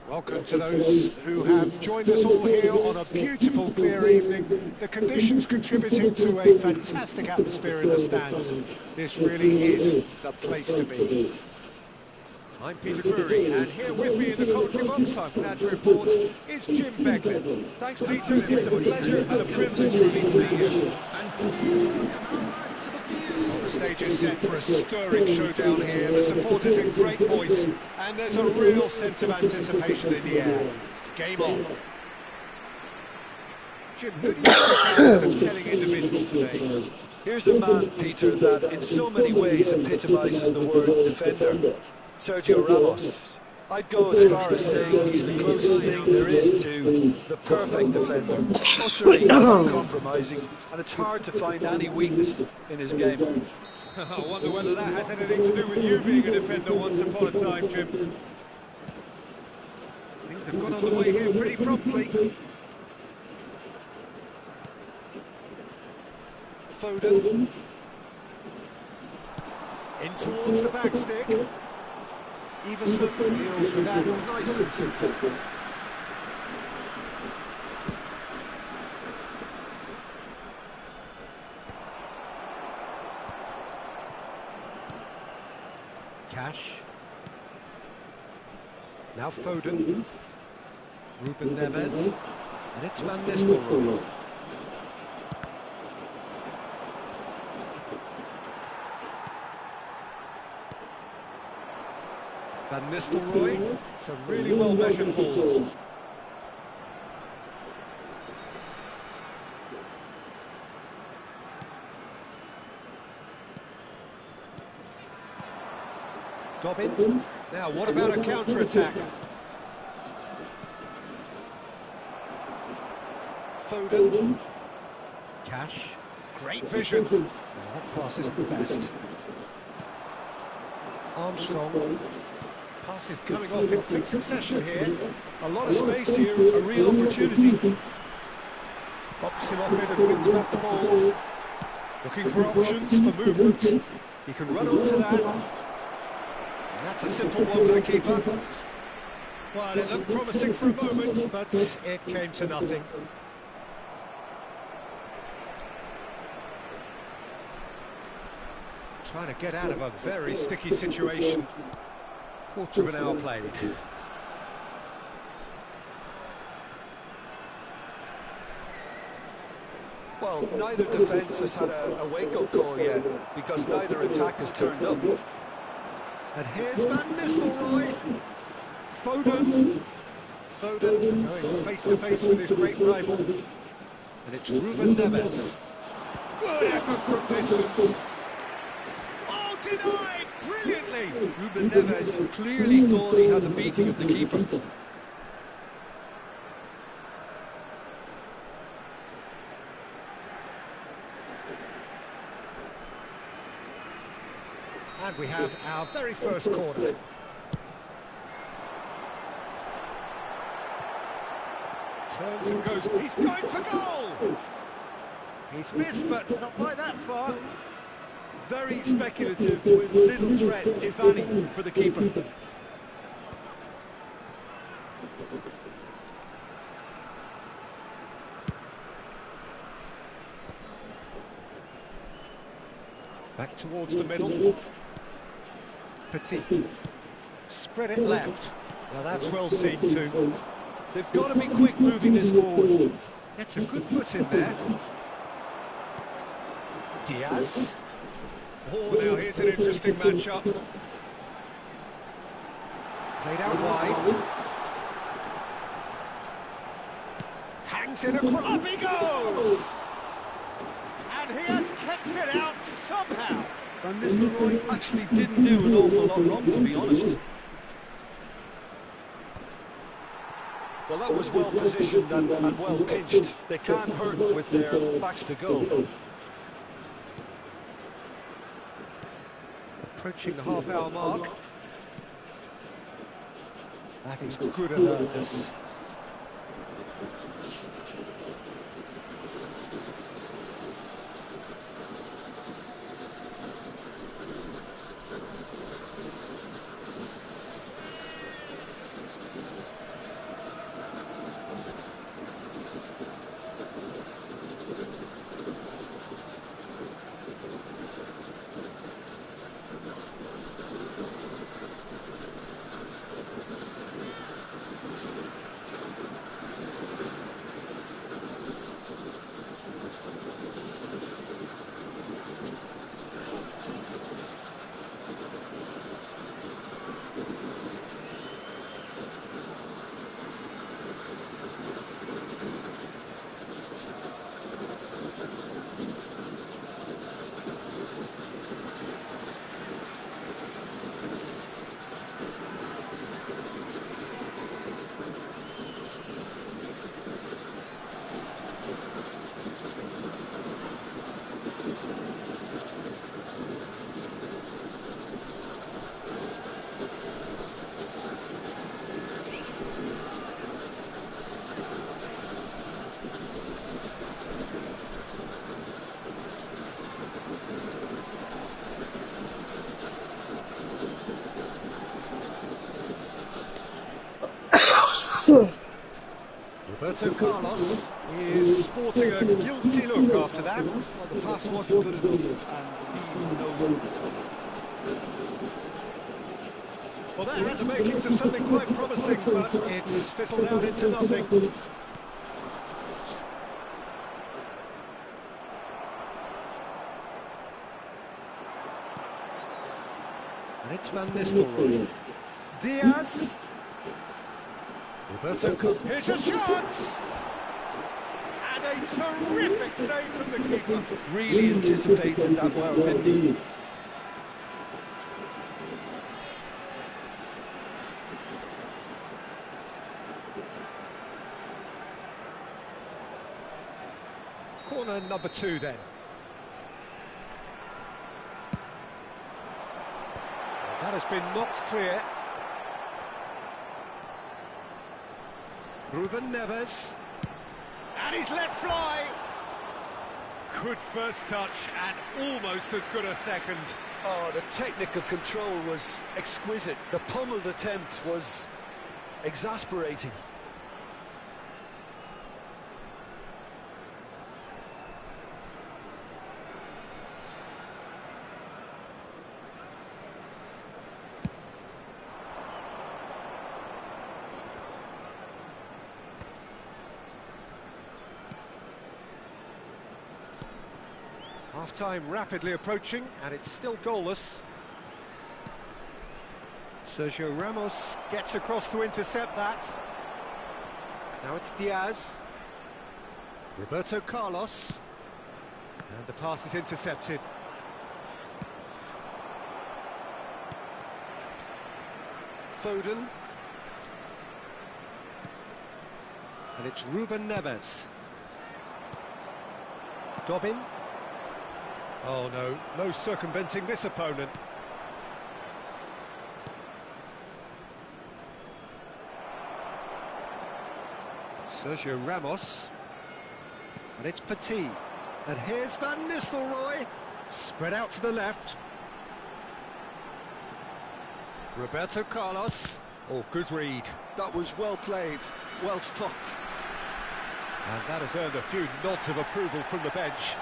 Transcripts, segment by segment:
Welcome to those who have joined us all here on a beautiful, clear evening. The conditions contributing to a fantastic atmosphere in the stands. This really is the place to be. I'm Peter Drury, and here with me in the commentary box, I'm glad to report, is Jim Beglin. Thanks, Peter. It's a pleasure and a privilege for me to be here. Well, the stage is set for a stirring showdown here. The supporters in great voice, and there's a real sense of anticipation in the air. Game on. Jim, who do you think is the telling individual today? Here's a man, Peter, that in so many ways epitomises the word defender. Sergio Ramos. I'd go as far as saying he's the closest thing there is to the perfect defender. Utterly uncompromising, and it's hard to find any weakness in his game. I wonder whether that has anything to do with you being a defender once upon a time, Jim. Things have got on the way here pretty promptly. Foden. In towards the back stick. Everson deals with that nice and simple. Cash. Now Foden. Ruben Neves. And it's Van Nistelrooy. Van Nistelrooy. It's a really well-measured ball. Dobbin. Now, what about a counter-attack? Foden. Cash. Great vision. That pass isn't the best. Armstrong. Pass is coming off in quick succession here. A lot of space here, a real opportunity. Pops him off it and wins back the ball. Looking for options for movement. He can run onto that. And that's a simple one for the keeper. Well, it looked promising for a moment, but it came to nothing. Trying to get out of a very sticky situation. Quarter of an hour played. Well, neither defence has had a wake-up call yet, because neither attack has turned up. And here's Van Nistelrooy. Foden. Foden going face-to-face with his great rival. And it's Ruben Neves. Good effort from distance. Oh, denied! Brilliantly! Ruben Neves clearly thought he had the beating of the keeper. And we have our very first corner. Turns and goes, he's going for goal! He's missed, but not by that far. Very speculative, with little threat, if any, for the keeper. Back towards the middle. Petit. Spread it left. Well, that's well seen too. They've got to be quick moving this forward. Gets a good foot in there. Diaz. Oh, now here's an interesting matchup. Played out wide. Hangs it across. Up he goes! And he has kept it out somehow. Van Nistelrooy actually didn't do an awful lot wrong, to be honest. Well, that was well positioned and well pinched. They can't hurt with their backs to goal. Approaching the half-hour mark. That is good alertness. Roberto Carlos is sporting a guilty look after that. Well, the pass wasn't good enough, and he knows it. Well, that had the makings of something quite promising, but it's fizzled out into nothing. And it's Van Nistelrooy. Diaz. Roberto Carlos. Here's a shot! And a terrific save from the keeper. Really anticipated that well, didn't he? Corner number 2 then. That has been knocked clear. Ruben Neves. And he's let fly. Good first touch and almost as good a second. Oh, the technical control was exquisite. The pummeled attempt was exasperating. Half-time rapidly approaching, and it's still goalless. Sergio Ramos gets across to intercept that. Now it's Diaz. Roberto Carlos. And the pass is intercepted. Foden. And it's Ruben Neves. Dobbin. Oh no, no circumventing this opponent. Sergio Ramos. And it's Petit. And here's Van Nistelrooy. Spread out to the left. Roberto Carlos. Oh, good read. That was well played, well stopped. And that has earned a few nods of approval from the bench.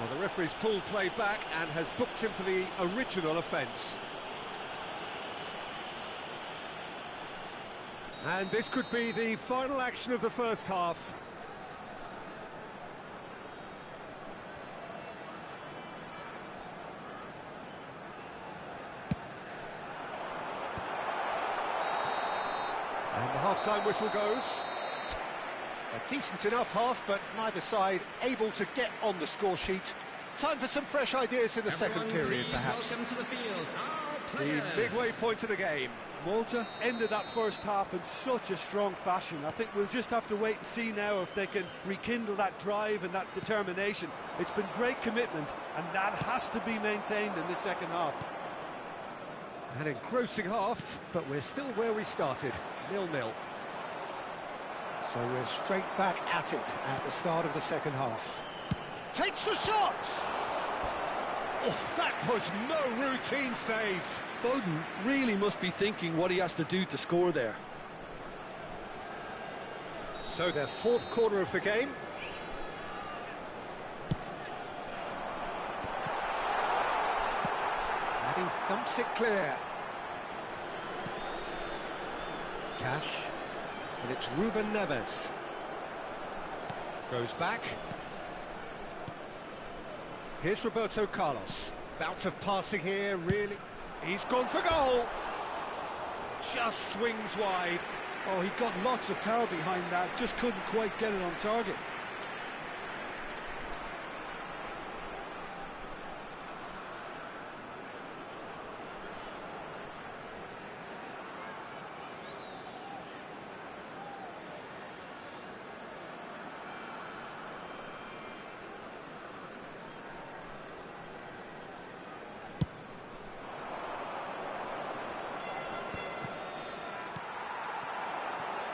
Well, the referee's pulled play back and has booked him for the original offence. And this could be the final action of the first half. And the half-time whistle goes. A decent enough half, but neither side able to get on the score sheet. Time for some fresh ideas in the second period, perhaps. Welcome to the field. The midway point of the game. Malta ended that first half in such a strong fashion. I think we'll just have to wait and see now if they can rekindle that drive and that determination. It's been great commitment, and that has to be maintained in the second half. An engrossing half, but we're still where we started, 0-0. So we're straight back at it at the start of the second half. Takes the shot! Oh, that was no routine save. Foden really must be thinking what he has to do to score there. So their fourth corner of the game. And he thumps it clear. Cash. And it's Ruben Neves. Goes back. Here's Roberto Carlos. Bout of passing here, really. He's gone for goal. Just swings wide. Oh, he got lots of power behind that, just couldn't quite get it on target.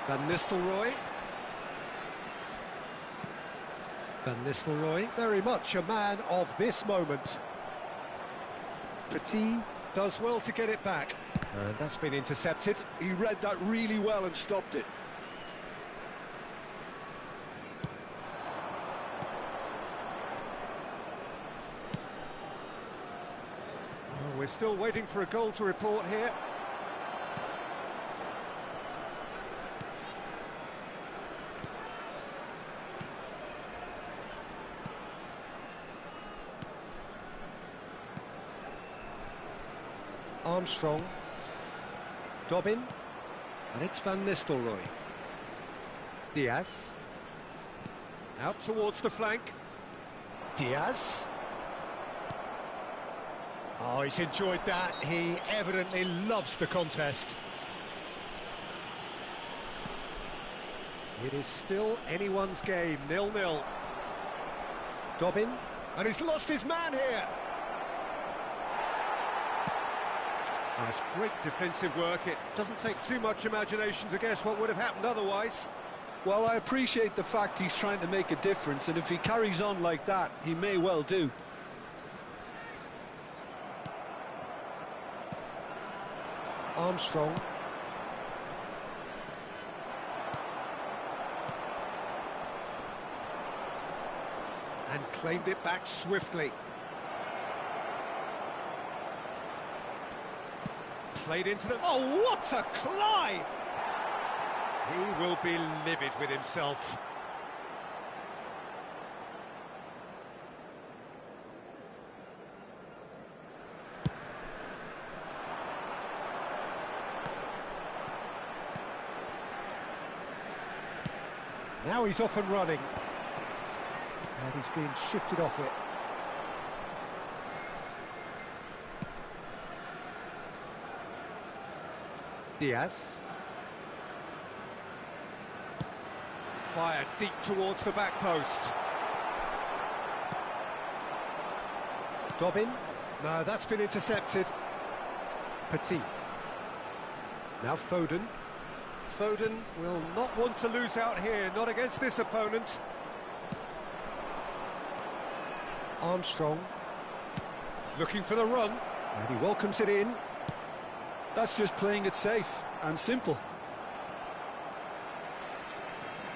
Van Nistelrooy. Van Nistelrooy, very much a man of this moment. Petit does well to get it back. And that's been intercepted. He read that really well and stopped it. Well, we're still waiting for a goal to report here. Armstrong, Dobbin, and it's Van Nistelrooy. Diaz, out towards the flank. Diaz. Oh, he's enjoyed that. He evidently loves the contest. It is still anyone's game, 0-0. Dobbin, and he's lost his man here. That's great defensive work. It doesn't take too much imagination to guess what would have happened otherwise. Well, I appreciate the fact he's trying to make a difference, and if he carries on like that, he may well do. Armstrong. And claimed it back swiftly. Played into them. Oh, what a climb! He will be livid with himself. Now he's off and running. And he's being shifted off it. Diaz. Fired deep towards the back post. Dobbin. No, that's been intercepted. Petit. Now Foden. Foden will not want to lose out here, not against this opponent. Armstrong. Looking for the run. And he welcomes it in. That's just playing it safe and simple.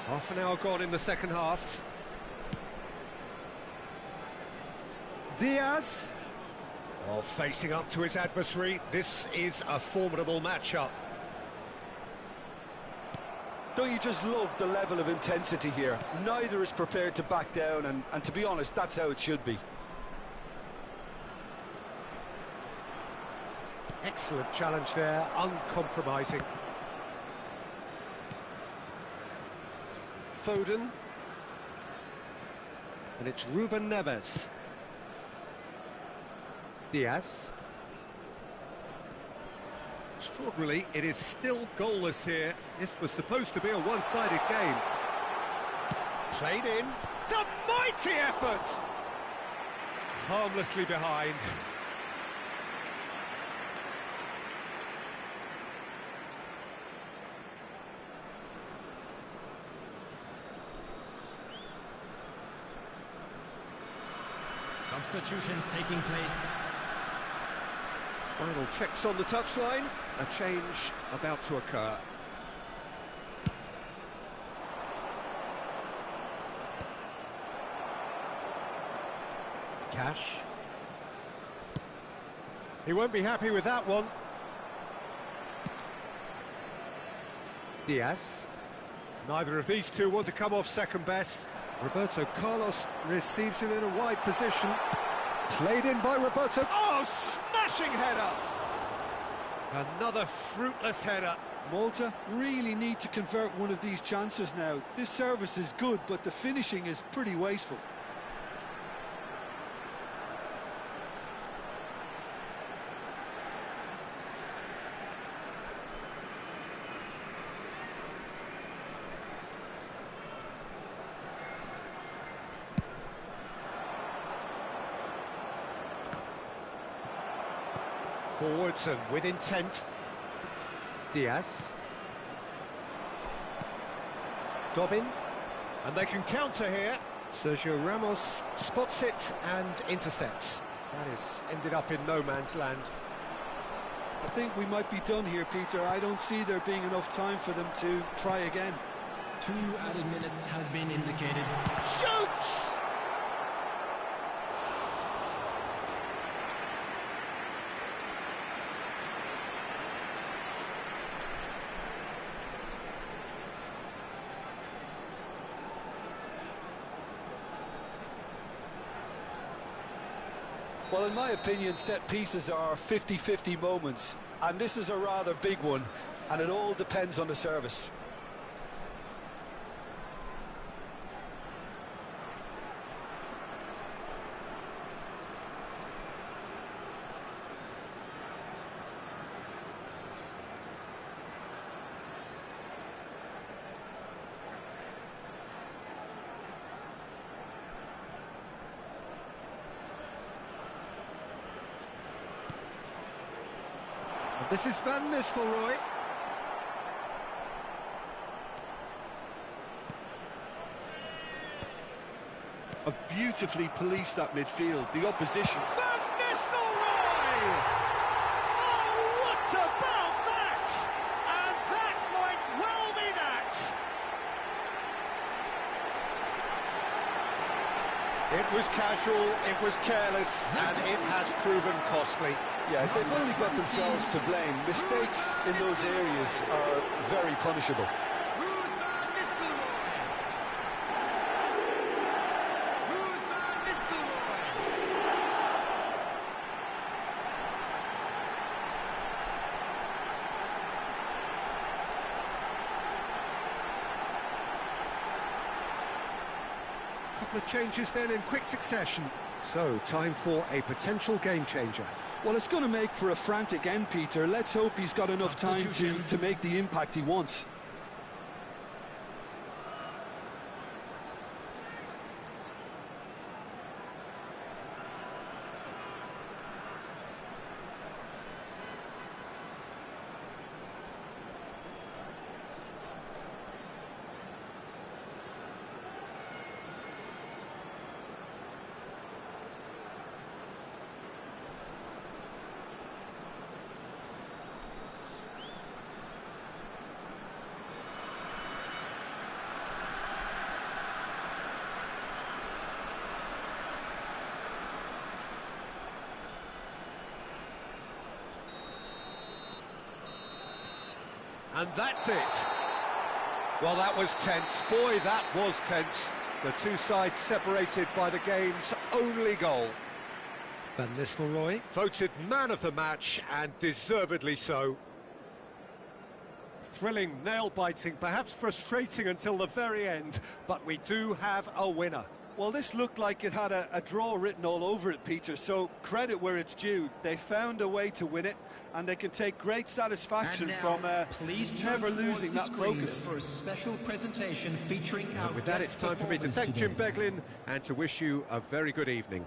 Half an hour gone in the second half. Diaz. Oh, facing up to his adversary. This is a formidable matchup. Don't you just love the level of intensity here? Neither is prepared to back down, and to be honest, that's how it should be. Excellent challenge there, uncompromising. Foden. And it's Ruben Neves. Diaz. Extraordinarily, it is still goalless here. This was supposed to be a one-sided game. Played in. It's a mighty effort! Harmlessly behind. Substitutions taking place. Final checks on the touchline. A change about to occur. Cash. He won't be happy with that one. Diaz. Neither of these two want to come off second best. Roberto Carlos receives it in a wide position. Played in by Roberto. Oh, smashing header! Another fruitless header. Malta really need to convert one of these chances now. This service is good, but the finishing is pretty wasteful. Forwards and with intent. Diaz. Dobbin. And they can counter here. Sergio Ramos spots it and intercepts. That is ended up in no man's land. I think we might be done here, Peter. I don't see there being enough time for them to try again. 2 added minutes has been indicated. Shoots! Well, in my opinion, set pieces are 50-50 moments, and this is a rather big one, and it all depends on the service. This is Van Nistelrooy. Have beautifully policed that midfield, the opposition. Van Nistelrooy! Oh, what about that? And that might well be that. It was casual, it was careless, and it has proven costly. Yeah, they've only got themselves to blame. Mistakes in those areas are very punishable. Couple of changes then in quick succession. So, time for a potential game changer. Well, it's going to make for a frantic end, Peter. Let's hope he's got enough time to make the impact he wants. And that's it. Well, that was tense. Boy, that was tense. The two sides separated by the game's only goal. Van Nistelrooy. Voted man of the match, and deservedly so. Thrilling, nail-biting, perhaps frustrating until the very end, but we do have a winner. Well, this looked like it had a draw written all over it, Peter, so credit where it's due. They found a way to win it, and they can take great satisfaction from never losing that focus. For a special presentation featuring our With that, it's time for me to thank Jim Beglin and to wish you a very good evening.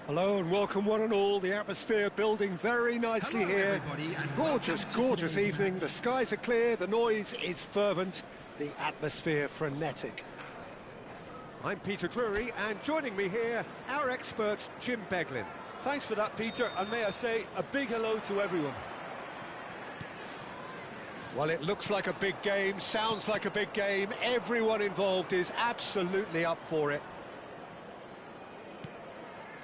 Hello and welcome one and all. The atmosphere building very nicely here. Gorgeous, gorgeous evening. The skies are clear, the noise is fervent, the atmosphere frenetic. I'm Peter Drury, and joining me here, our expert Jim Beglin. Thanks for that, Peter, and may I say a big hello to everyone. Well, it looks like a big game, sounds like a big game. Everyone involved is absolutely up for it.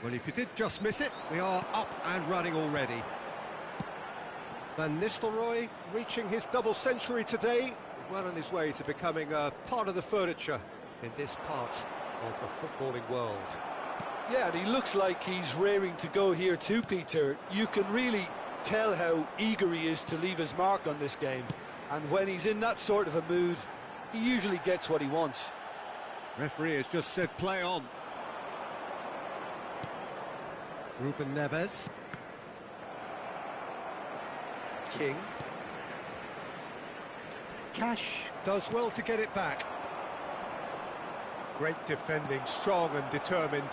Well, if you did just miss it, we are up and running already. Van Nistelrooy reaching his double century today, well on his way to becoming a part of the furniture in this part of the footballing world. Yeah, and he looks like he's raring to go here too, Peter. You can really tell how eager he is to leave his mark on this game. And when he's in that sort of a mood, he usually gets what he wants. Referee has just said play on. Ruben Neves. King. Cash does well to get it back. Great defending, strong and determined.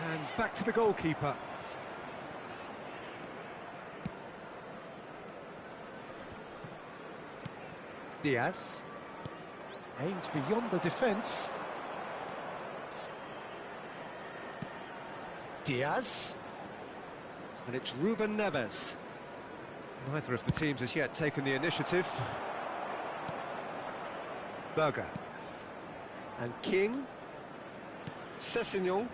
And back to the goalkeeper. Diaz. Aims beyond the defence. Diaz. And it's Ruben Neves. Neither of the teams has yet taken the initiative. Berger. And King. Sessegnon.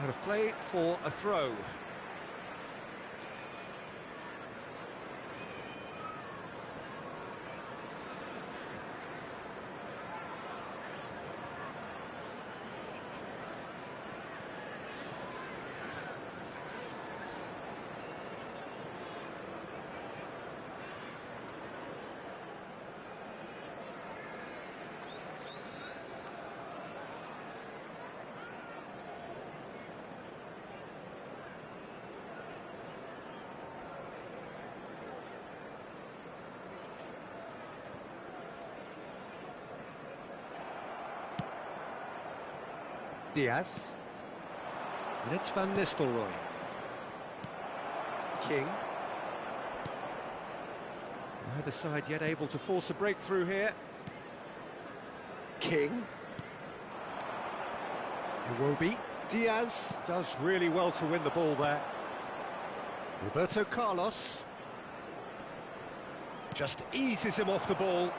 Out of play for a throw. Diaz. And it's Van Nistelrooy. King. Neither side yet able to force a breakthrough here. King. Iwobi. Diaz does really well to win the ball there. Roberto Carlos. Just eases him off the ball.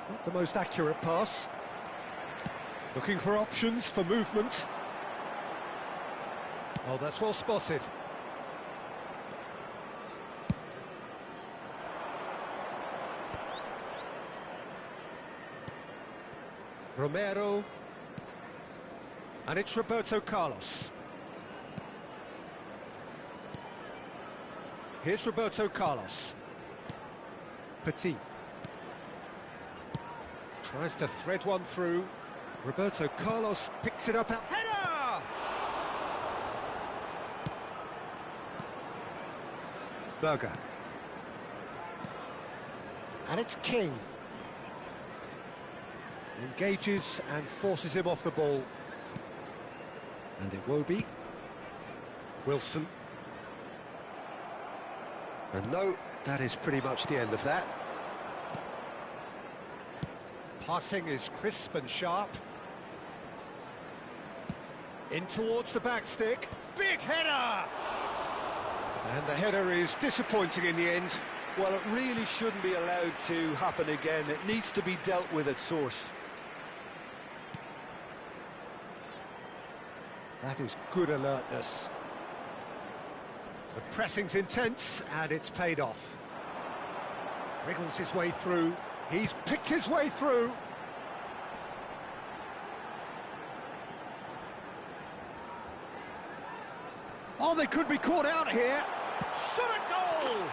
Not the most accurate pass. Looking for options for movement. Oh, that's well spotted. Romero. And it's Roberto Carlos. Here's Roberto Carlos. Petit. Tries to thread one through. Roberto Carlos picks it up. Header! Berger. And it's King. Engages and forces him off the ball. And Iwobi. Wilson. And no, that is pretty much the end of that. Passing is crisp and sharp. In towards the back stick. Big header! And the header is disappointing in the end. Well, it really shouldn't be allowed to happen again. It needs to be dealt with at source. That is good alertness. The pressing's intense, and it's paid off. Wriggles his way through. He's picked his way through. Oh, they could be caught out here. Shot a goal!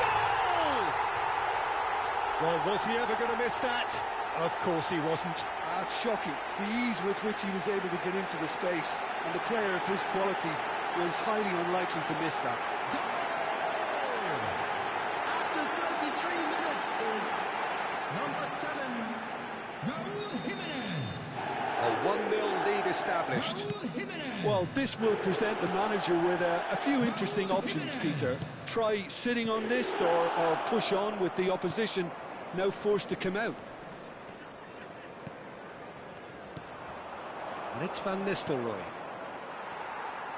Goal! Well, was he ever going to miss that? Of course he wasn't. That's shocking. The ease with which he was able to get into the space, and the player of his quality was highly unlikely to miss that. After 33 minutes is established. Well, this will present the manager with a few interesting options, Peter. Try sitting on this or push on with the opposition now forced to come out. And it's Van Nistelrooy.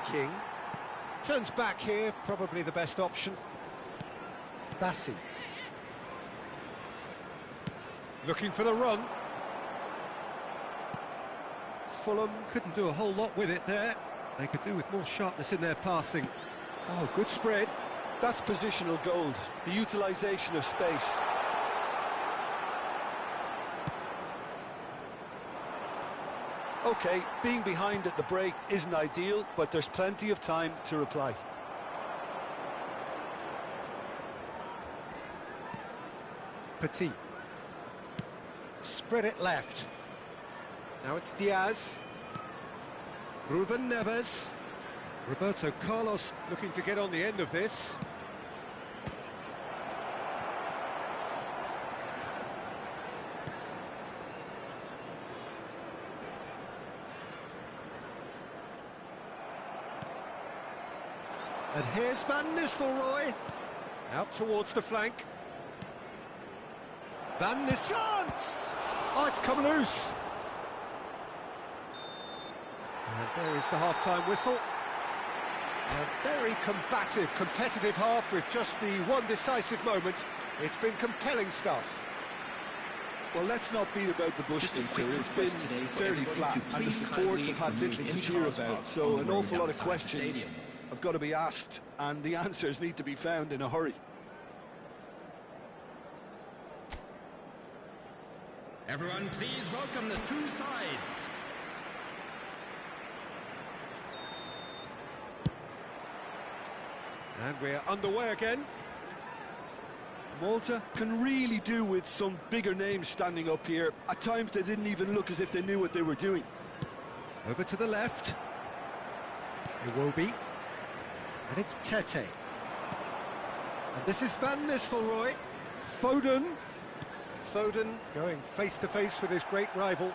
King. Turns back here, probably the best option. Bassi. Looking for the run. Fulham couldn't do a whole lot with it there. They could do with more sharpness in their passing. Oh, good spread. That's positional gold, the utilisation of space. OK, being behind at the break isn't ideal, but there's plenty of time to reply. Petit. Spread it left. Now it's Diaz. Ruben Neves. Roberto Carlos looking to get on the end of this. And here's Van Nistelrooy. Out towards the flank. Van Nistelrooy. Chance! Oh, it's come loose. And there is the half-time whistle. A very combative, competitive half with just the one decisive moment. It's been compelling stuff. Well, let's not beat about the bush, Peter. It's been fairly flat, and the supports have had little to cheer about, so an awful lot of questions have got to be asked, and the answers need to be found in a hurry. Everyone, please welcome the two sides. And we're underway again. Malta can really do with some bigger names standing up here. At times they didn't even look as if they knew what they were doing. Over to the left. Iwobi. And it's Tete. And this is Van Nistelrooy. Foden. Foden going face-to-face with his great rival.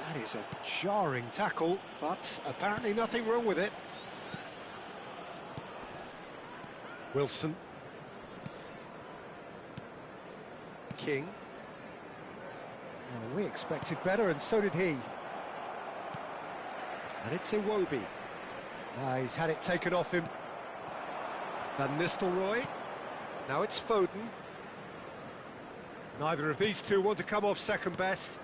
That is a jarring tackle, but apparently nothing wrong with it. Wilson. King. Well, we expected better, and so did he. And it's Iwobi. He's had it taken off him. Van Nistelrooy. Now it's Foden. Neither of these two want to come off second best.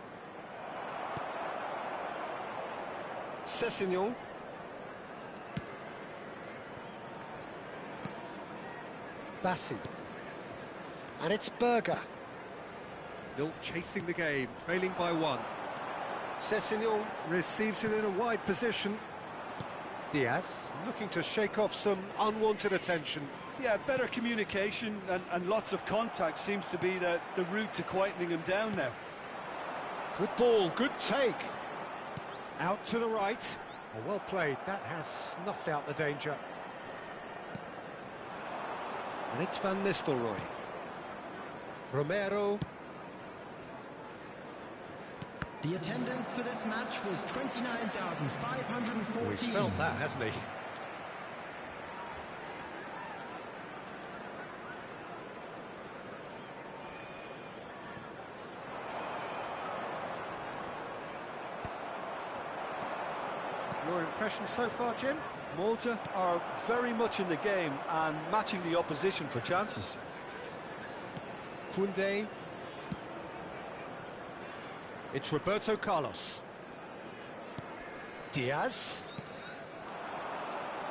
Sessegnon. Bassi. And it's Berger. Still chasing the game, trailing by one. Sessegnon receives it in a wide position. Diaz looking to shake off some unwanted attention. Yeah, better communication and lots of contact seems to be the route to quietening him down now. Good ball, good take. Out to the right. Well played, that has snuffed out the danger. And it's Van Nistelrooy. Romero. The attendance for this match was 29,514. Oh, he's felt that, hasn't he? Your impression so far, Jim? Malta are very much in the game and matching the opposition for chances. Koundé. It's Roberto Carlos. Diaz.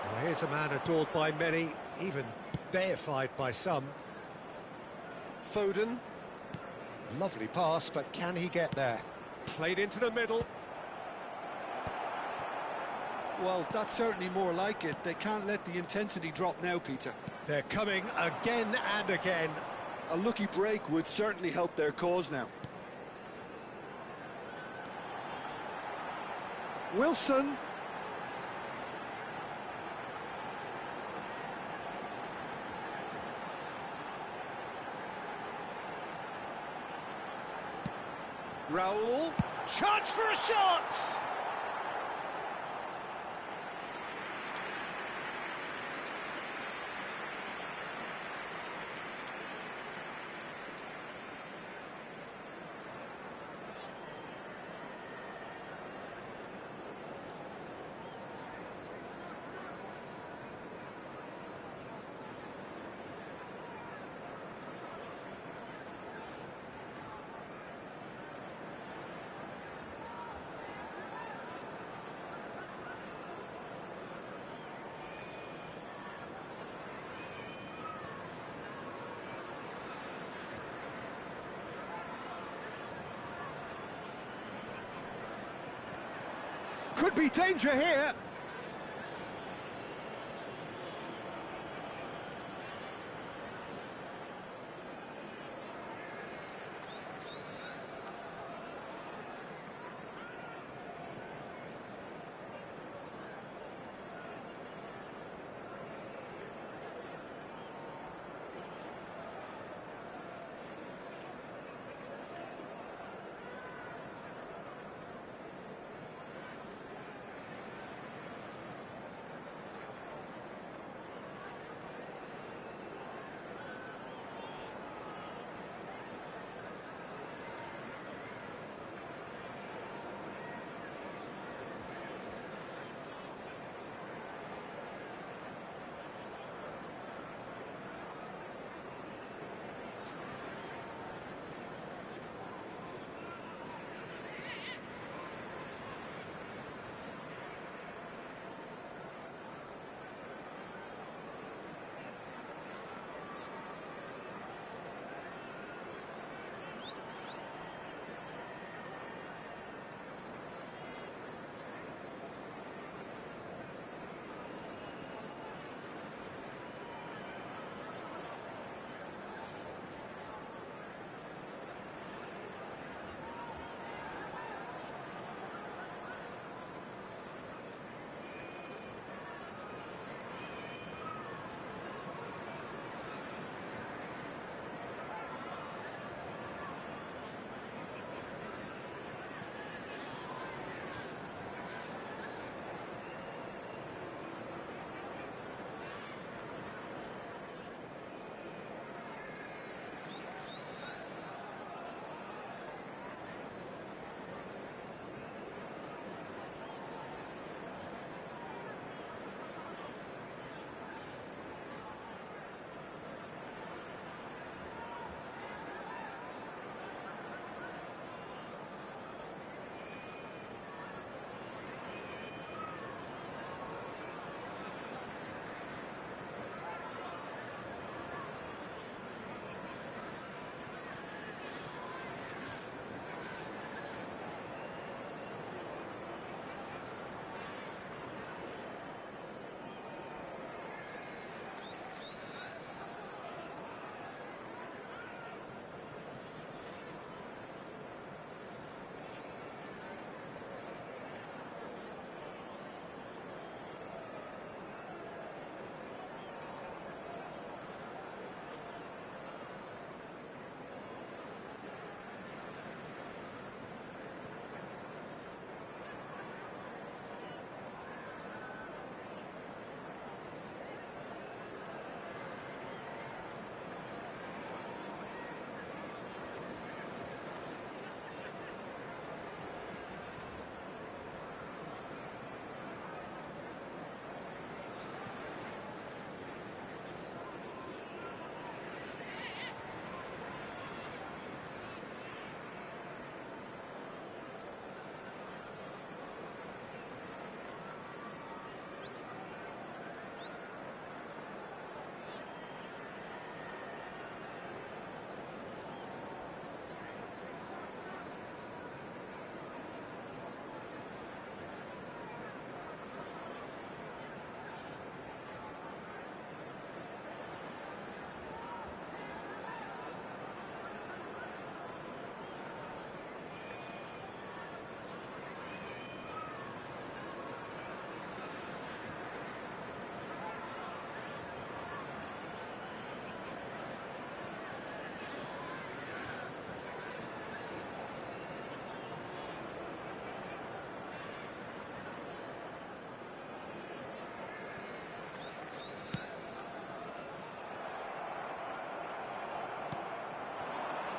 Well, here's a man adored by many, even deified by some. Foden. Lovely pass, but can he get there? Played into the middle. Well, that's certainly more like it. They can't let the intensity drop now, Peter. They're coming again and again. A lucky break would certainly help their cause now. Wilson. Raul. Chance for a shot! Could be danger here.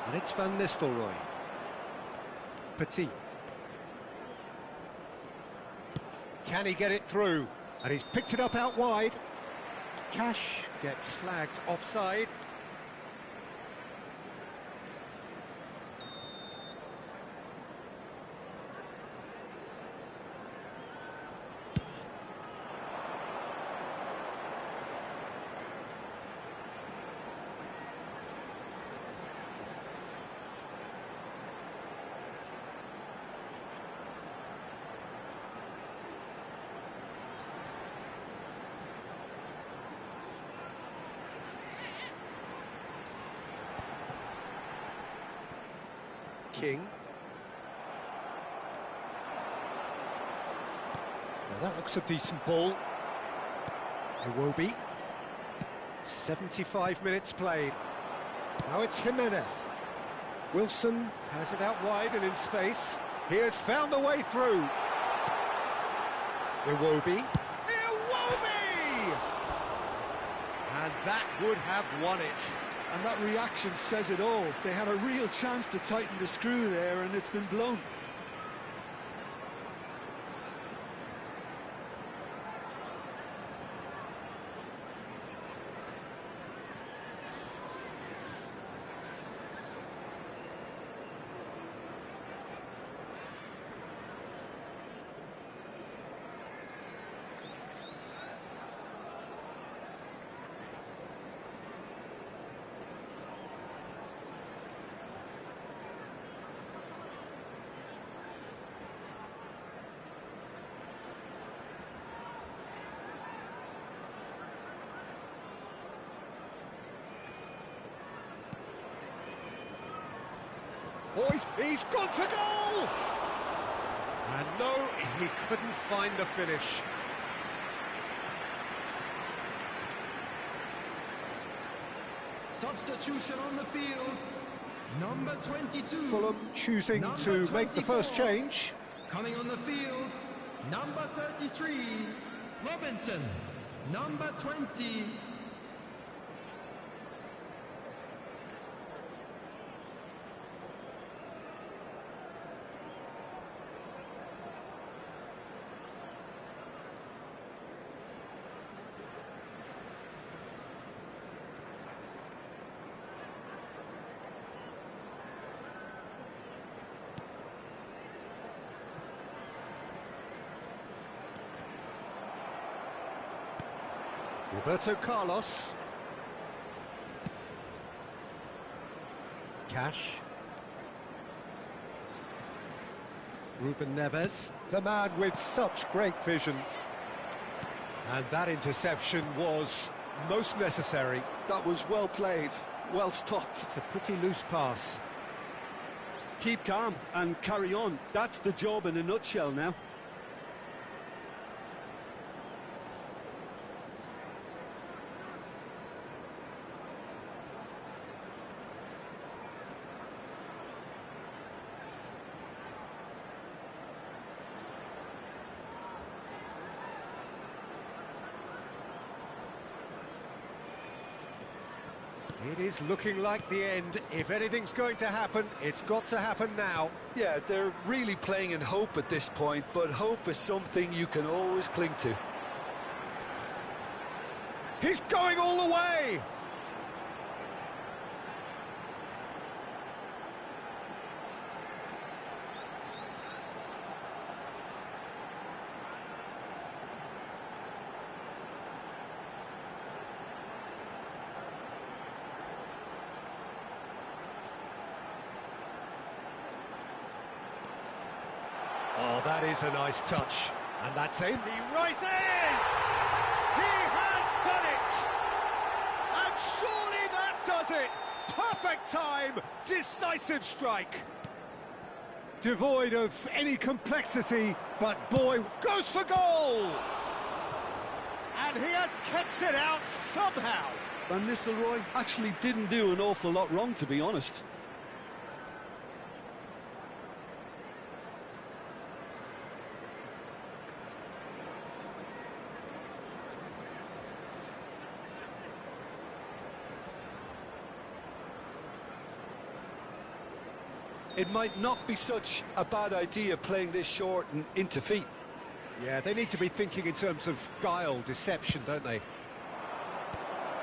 And it's Van Nistelrooy. Petit. Can he get it through? And he's picked it up out wide. Cash gets flagged offside. King. Now that looks a decent ball. Iwobi. 75 minutes played. Now it's Jimenez. Wilson has it out wide and in space. He has found a way through. Iwobi. Iwobi! And that would have won it. And that reaction says it all. They had a real chance to tighten the screw there, and it's been blown. Boys, he's gone for goal! And no, he couldn't find the finish. Substitution on the field. Number 22. Fulham choosing Number to make the 24. first change. Coming on the field. Number 33. Robinson. Number 20. Roberto Carlos. Cash. Ruben Neves, the man with such great vision. And that interception was most necessary. That was well played, well stopped. It's a pretty loose pass. Keep calm and carry on. That's the job in a nutshell now. It is looking like the end. If anything's going to happen, it's got to happen now. Yeah, they're really playing in hope at this point, but hope is something you can always cling to. He's going all the way! Oh, that is a nice touch. And that's him. He rises! He has done it! And surely that does it! Perfect time! Decisive strike! Devoid of any complexity, but boy, goes for goal! And he has kept it out somehow. Van Nistelrooy actually didn't do an awful lot wrong, to be honest. It might not be such a bad idea playing this short and into feet. Yeah, they need to be thinking in terms of guile, deception, don't they?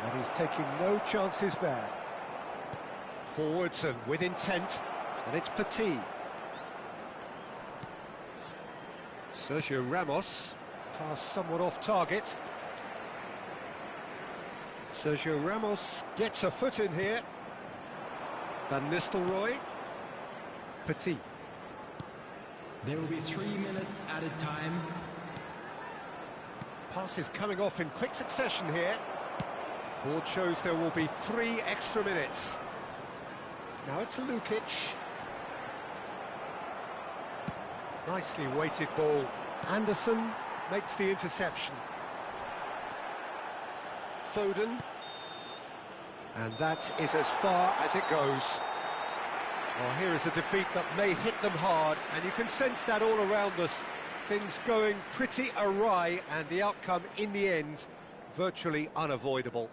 And he's taking no chances there. Forwards and with intent, and it's Petit. Sergio Ramos, pass somewhat off target. Sergio Ramos gets a foot in here. Van Nistelrooy. Petit. There will be 3 minutes added time. Passes coming off in quick succession here. Board shows there will be 3 extra minutes. Now it's Lukic. Nicely weighted ball. Anderson makes the interception. Foden. And that is as far as it goes. Well, here is a defeat that may hit them hard, and you can sense that all around us. Things going pretty awry, and the outcome in the end, virtually unavoidable.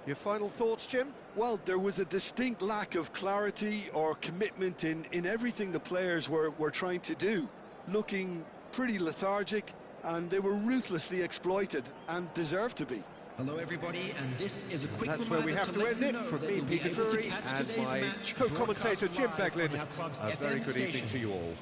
Your final thoughts, Jim? Well, there was a distinct lack of clarity or commitment in everything the players were trying to do. Looking pretty lethargic, and they were ruthlessly exploited, and deserved to be. Hello everybody, and this is a quick That's where we have to end it. From me, Peter Drury, and my co-commentator Jim Beglin. A very good evening to you all.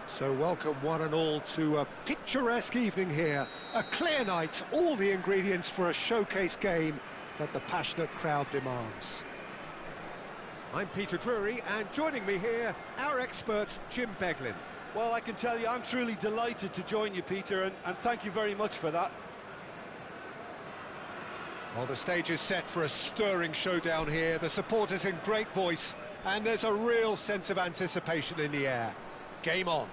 So welcome one and all to a picturesque evening here. A clear night, all the ingredients for a showcase game that the passionate crowd demands. I'm Peter Drury, and joining me here, our expert Jim Beglin. Well, I can tell you I'm truly delighted to join you, Peter, and thank you very much for that. Well, the stage is set for a stirring showdown here. The supporters in great voice, and there's a real sense of anticipation in the air. Game on.